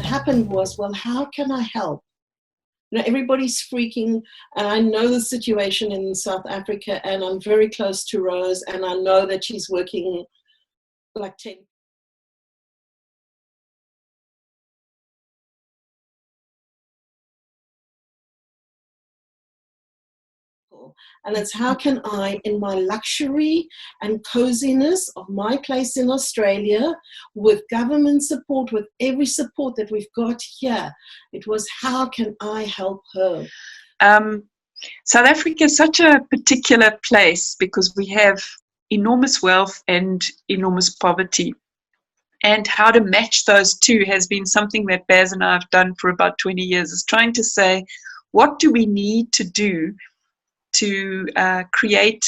happened was, well, how can I help? You know, everybody's freaking, and I know the situation in South Africa, and I'm very close to Rose, and I know that she's working like 10. And it's how can I, in my luxury and coziness of my place in Australia, with government support, with every support that we've got here, it was how can I help her? South Africa is such a particular place because we have enormous wealth and enormous poverty. And how to match those two has been something that Baz and I have done for about 20 years, is trying to say, what do we need to do to create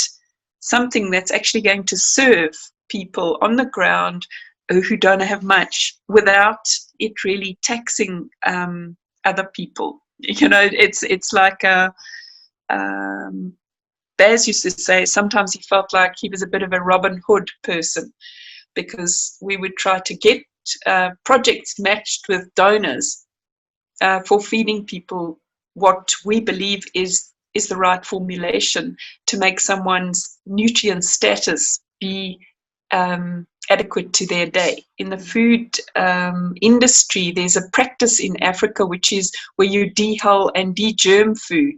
something that's actually going to serve people on the ground who don't have much without it really taxing other people. You know, it's like Baz used to say sometimes he felt like he was a bit of a Robin Hood person, because we would try to get projects matched with donors for feeding people what we believe is the right formulation to make someone's nutrient status be adequate to their day. In the food industry, there's a practice in Africa which is where you dehull and degerm food,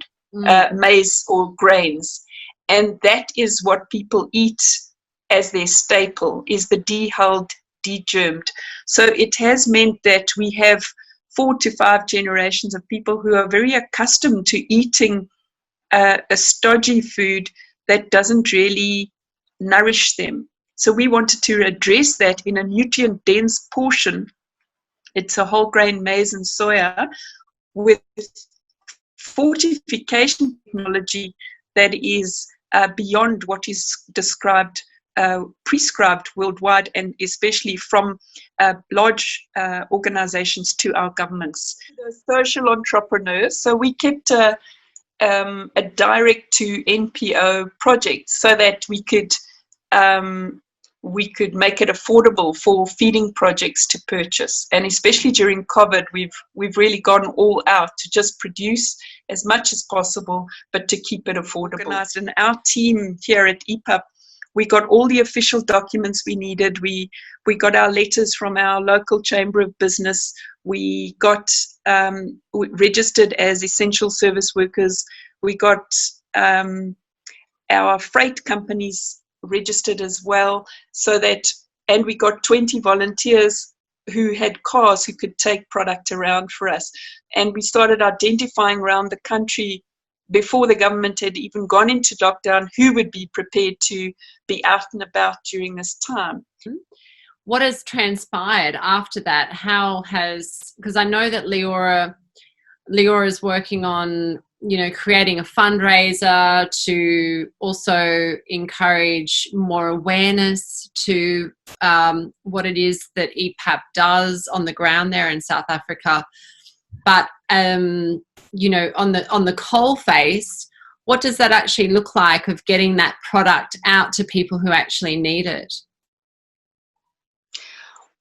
maize or grains, and that is what people eat as their staple, is the dehulled, degermed. So it has meant that we have 4 to 5 generations of people who are very accustomed to eating a stodgy food that doesn't really nourish them. So we wanted to address that in a nutrient-dense portion. It's a whole grain maize and soya with fortification technology that is beyond what is prescribed worldwide, and especially from large organizations to our governments. The social entrepreneurs, so we kept a direct to NPO project so that we could make it affordable for feeding projects to purchase. And especially during COVID, we've really gone all out to just produce as much as possible, but to keep it affordable. And our team here at EPUB, we got all the official documents we needed. We got our letters from our local chamber of business. We got registered as essential service workers. We got our freight companies registered as well, and we got 20 volunteers who had cars who could take product around for us. And we started identifying around the country, before the government had even gone into lockdown, who would be prepared to be out and about during this time. What has transpired after that? Because I know that Leeorah is working on, creating a fundraiser to also encourage more awareness to what it is that EPUB does on the ground there in South Africa. But on the coal face, what does that actually look like of getting that product out to people who actually need it?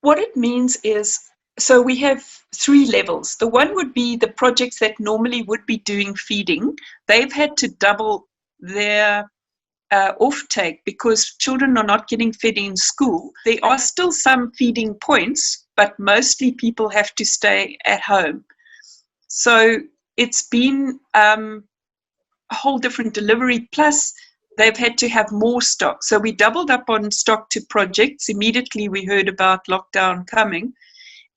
What it means is, so we have 3 levels. The one would be the projects that normally would be doing feeding. They've had to double their offtake because children are not getting fed in school. There are still some feeding points, but mostly people have to stay at home. So it's been a whole different delivery, plus they've had to have more stock. So we doubled up on stock to projects. Immediately we heard about lockdown coming.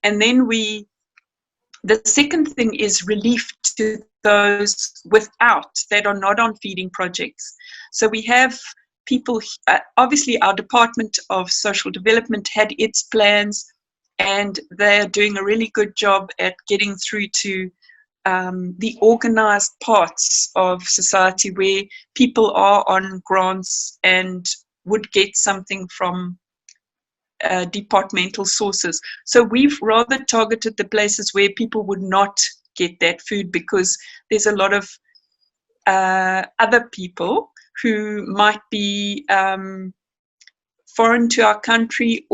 And then the second thing is relief to those that are not on feeding projects. So we have people, obviously our Department of Social Development had its plans, and they're doing a really good job at getting through to the organized parts of society where people are on grants and would get something from departmental sources. So we've rather targeted the places where people would not get that food, because there's a lot of other people who might be foreign to our country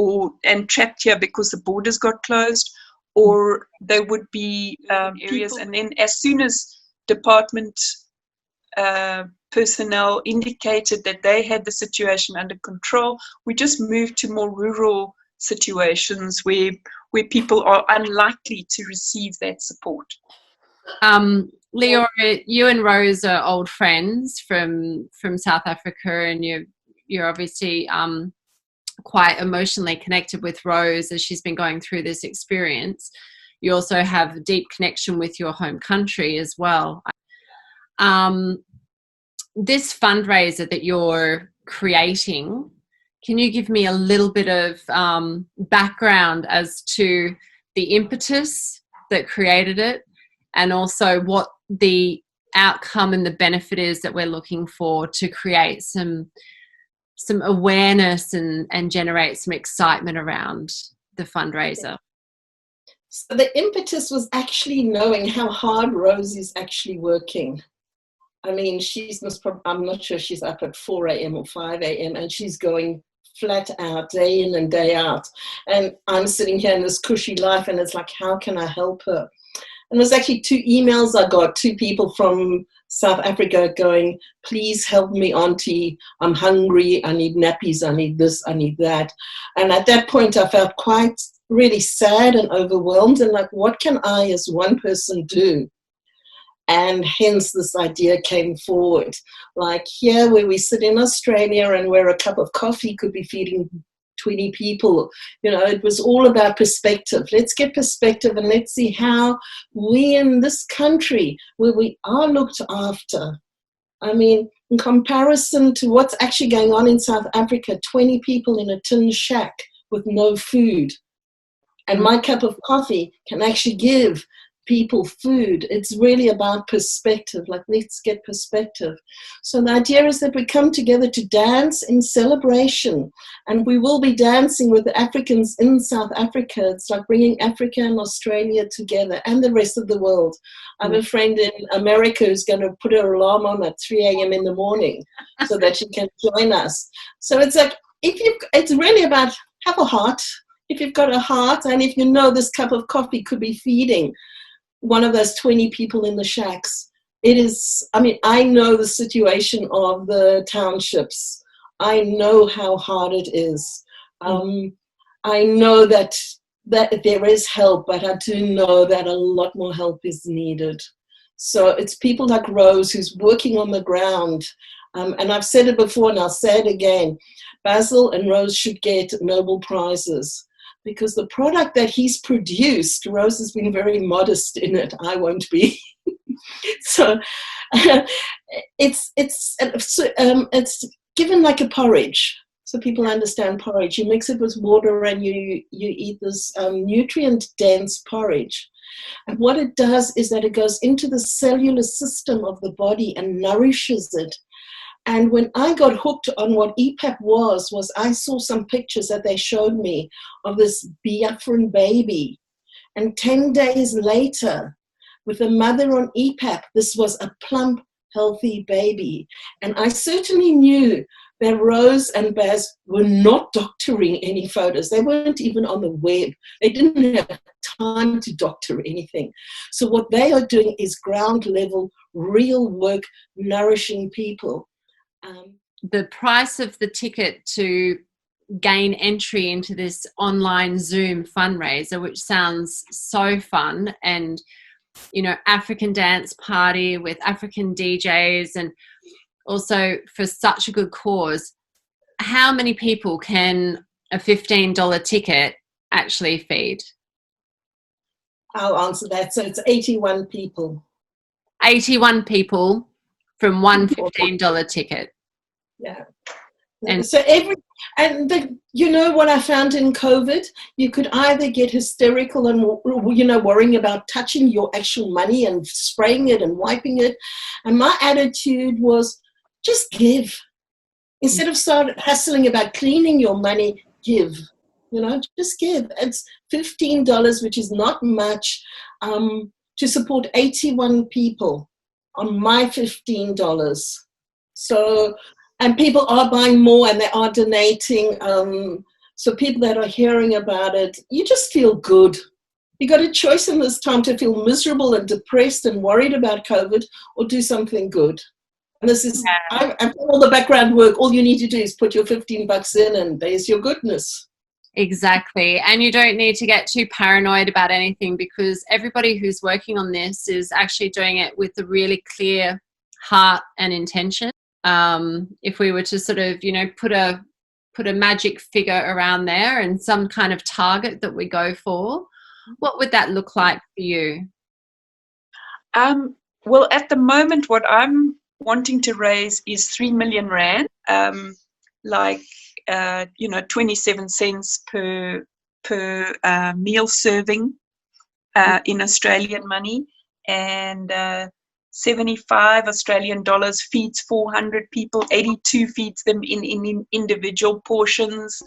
and trapped here because the borders got closed, or there would be areas, and then as soon as department personnel indicated that they had the situation under control, we just moved to more rural situations where people are unlikely to receive that support. Leeorah, you and Rose are old friends from South Africa, and you're obviously quite emotionally connected with Rose as she's been going through this experience. You also have a deep connection with your home country as well. This fundraiser that you're creating, can you give me a little bit of background as to the impetus that created it, and also what the outcome and the benefit is that we're looking for to create some awareness and generate some excitement around the fundraiser? So the impetus was actually knowing how hard Rose is actually working. I mean, I'm not sure she's up at 4 a.m. or 5 a.m. and she's going flat out day in and day out. And I'm sitting here in this cushy life, and it's like, how can I help her? And it was actually 2 emails I got, 2 people from South Africa going, please help me, auntie. I'm hungry. I need nappies. I need this. I need that. And at that point, I felt quite really sad and overwhelmed, and like, what can I as one person do? And hence this idea came forward. Like here where we sit in Australia and where a cup of coffee could be feeding 20 people, it was all about perspective. Let's get perspective and let's see how we in this country, where we are looked after. I mean, in comparison to what's actually going on in South Africa, 20 people in a tin shack with no food. And my cup of coffee can actually give people food. It's really about perspective. Like, let's get perspective. So the idea is that we come together to dance in celebration, and we will be dancing with the Africans in South Africa. It's like bringing Africa and Australia together and the rest of the world. I have a friend in America who's going to put her alarm on at 3 a.m. in the morning so that she can join us. So it's like, it's really about have a heart. If you've got a heart, and if you know this cup of coffee could be feeding one of those 20 people in the shacks, it is, I mean, I know the situation of the townships. I know how hard it is. I know that there is help, but I do know that a lot more help is needed. So it's people like Rose who's working on the ground. And I've said it before and I'll say it again. Basil and Rose should get Nobel Prizes, because the product that he's produced, Rose has been very modest in it. I won't be. So it's given like a porridge. So people understand porridge. You mix it with water and you eat this nutrient-dense porridge. And what it does is that it goes into the cellular system of the body and nourishes it. And when I got hooked on what EPAP was I saw some pictures that they showed me of this Biafran baby. And 10 days later, with a mother on EPAP, this was a plump, healthy baby. And I certainly knew that Rose and Baz were not doctoring any photos. They weren't even on the web. They didn't have time to doctor anything. So what they are doing is ground level, real work, nourishing people. The price of the ticket to gain entry into this online Zoom fundraiser, which sounds so fun, and African dance party with African DJs, and also for such a good cause, how many people can a $15 ticket actually feed? I'll answer that. So it's 81 people. 81 people from one $15 ticket. Yeah. And so what I found in COVID, you could either get hysterical and worrying about touching your actual money and spraying it and wiping it, and my attitude was just give. Instead of start hassling about cleaning your money, give. Just give. It's $15, which is not much, to support 81 people on my $15. So, and people are buying more and they are donating. So people that are hearing about it, you just feel good. You got a choice in this time to feel miserable and depressed and worried about COVID, or do something good. And this is, I've done all the background work. All you need to do is put your $15 in, and there's your goodness. Exactly. And you don't need to get too paranoid about anything, because everybody who's working on this is actually doing it with a really clear heart and intention. If we were to sort of, you know, put a magic figure around there and some kind of target that we go for, what would that look like for you? Well, at the moment, what I'm wanting to raise is 3 million rand, like 27 cents per meal serving in Australian money, and 75 Australian dollars feeds 400 people. 82 feeds them in individual portions